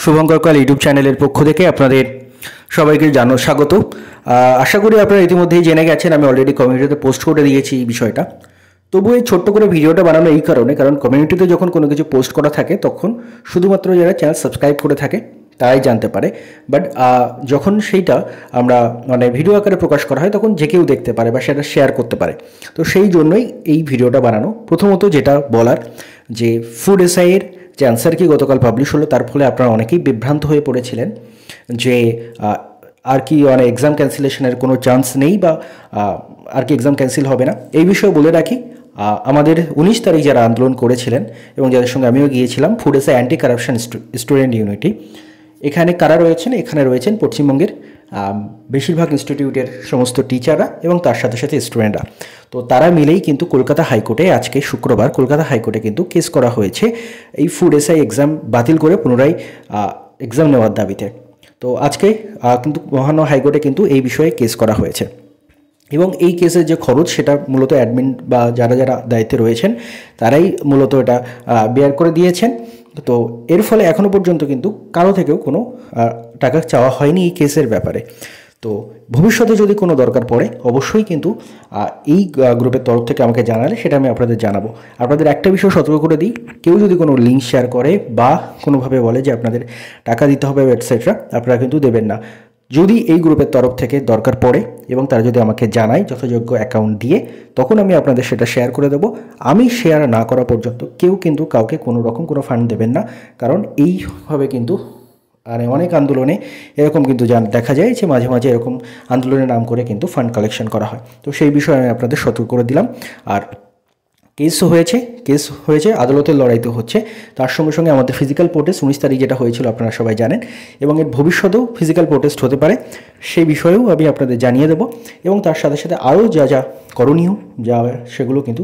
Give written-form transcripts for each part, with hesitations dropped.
Shubhankar call YouTube চ্যানেলের পক্ষ থেকে আপনাদের সবাইকে স্বাগত। আশা করি আপনারা ইতিমধ্যেই জেনে গেছেন, আমি অলরেডি কমিউনিটিতে পোস্ট করে দিয়েছি এই বিষয়টা। তবু এই ছোট্ট করে ভিডিওটা বানানো এই কারণে, কারণ কমিউনিটিতে যখন কোনো কিছু পোস্ট করা থাকে তখন শুধুমাত্র যারা চ্যানেল সাবস্ক্রাইব করে থাকে তারাই জানতে পারে। বাট যখন সেইটা আমরা ভিডিও আকারে প্রকাশ করা হয় তখন যে কেউ দেখতে পারে বা সেটা শেয়ার করতে পারে। তো সেই জন্যই এই ভিডিওটা বানানো। প্রথমত যেটা বলার, যে ফুড এসআইয়ের যে অ্যান্সার কি গতকাল পাবলিশ হলো, তার ফলে আপনারা অনেকেই বিভ্রান্ত হয়ে পড়েছিলেন যে আর কি এক্সাম ক্যান্সেলেশনের কোনো চান্স নেই বা আর কি এক্সাম ক্যান্সেল হবে না। এই বিষয়ে বলে রাখি, আমাদের 19 তারিখ যারা আন্দোলন করেছিলেন এবং যাদের সঙ্গে আমিও গিয়েছিলাম, food SI anti corruption student unity, এখানে কারা রয়েছেন? এখানে রয়েছেন পশ্চিমবঙ্গের বেশিরভাগ ইনস্টিটিউটের সমস্ত টিচাররা এবং তার সাথে সাথে স্টুডেন্টরা। তো তারা মিলেই কিন্তু কলকাতা হাইকোর্টে আজকে শুক্রবার কলকাতা হাইকোর্টে কিন্তু কেস করা হয়েছে এই ফুড এসআই এক্সাম বাতিল করে পুনরায় এক্সাম নেওয়ার দাবিতে। তো আজকে কিন্তু মহামান্য হাইকোর্টে কিন্তু এই বিষয়ে কেস করা হয়েছে এবং এই কেসের যে খরচ সেটা মূলত অ্যাডমিন বা যারা যারা দায়িত্বে রয়েছেন তারাই মূলত এটা বেয়ার করে দিয়েছেন। তো এর ফলে এখনও পর্যন্ত কিন্তু কারো থেকেও কোনো টাকা চাওয়া হয়নি এই কেসের ব্যাপারে। তো ভবিষ্যতে যদি কোনো দরকার পড়ে অবশ্যই কিন্তু এই গ্রুপের তরফ থেকে আমাকে জানালে সেটা আমি আপনাদের জানাবো। আপনাদের একটা বিষয় সতর্ক করে দিই, কেউ যদি কোনো লিঙ্ক শেয়ার করে বা কোনোভাবে বলে যে আপনাদের টাকা দিতে হবে এটসেট্রা, আপনারা কিন্তু দেবেন না। যদি এই গ্রুপের তরফ থেকে দরকার পড়ে এবং তারা যদি আমাকে জানায় যথাযোগ্য অ্যাকাউন্ট দিয়ে, তখন আমি আপনাদের সেটা শেয়ার করে দেবো। আমি শেয়ার না করা পর্যন্ত কেউ কিন্তু কাউকে কোনো রকম কোনো ফান্ড দেবেন না, কারণ এইভাবে কিন্তু অনেক আন্দোলনে এরকম কিন্তু দেখা যায় যে মাঝে মাঝে এরকম আন্দোলনের নাম করে কিন্তু ফান্ড কালেকশন করা হয়। তো সেই বিষয়ে আমি আপনাদের সতর্ক করে দিলাম। আর কেস হয়েছে আদালতের লড়াইতে হচ্ছে, তার সঙ্গে সঙ্গে আমাদের ফিজিক্যাল প্রোটেস্ট 19 তারিখ যেটা হয়েছিল আপনারা সবাই জানেন, এবং এর ভবিষ্যতেও ফিজিক্যাল প্রোটেস্ট হতে পারে, সেই বিষয়েও আমি আপনাদের জানিয়ে দেবো। এবং তার সাথে সাথে আরও যা যা করণীয় সেগুলো কিন্তু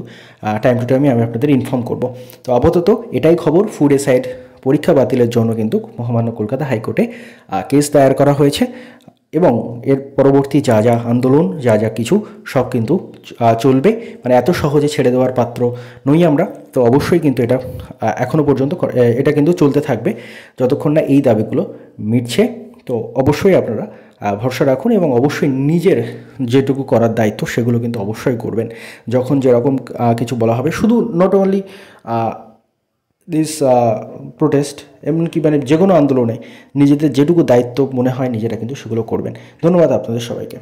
টাইম টু টাইমে আমি আপনাদের ইনফর্ম করব। তো আপাতত এটাই খবর, ফুড এসআইড পরীক্ষা বাতিলের জন্য কিন্তু মহামান্য কলকাতা হাইকোর্টে কেস দায়ের করা হয়েছে এবং এর পরবর্তী যা যা আন্দোলন যা যা কিছু সব কিন্তু চলবে। এত সহজে ছেড়ে দেওয়ার পাত্র নই আমরা। তো অবশ্যই কিন্তু এটা এখনও পর্যন্ত এটা কিন্তু চলতে থাকবে যতক্ষণ না এই দাবিগুলো মিটছে। তো অবশ্যই আপনারা ভরসা রাখুন এবং অবশ্যই নিজের যেটুকু করার দায়িত্ব সেগুলো কিন্তু অবশ্যই করবেন। যখন যেরকম কিছু বলা হবে, শুধু নট অনলি দিস প্রোটেস্ট, এমনকি যে কোনো আন্দোলনে নিজেদের যেটুকু দায়িত্ব মনে হয় নিজেরা কিন্তু সেগুলো করবেন। ধন্যবাদ আপনাদের সবাইকে।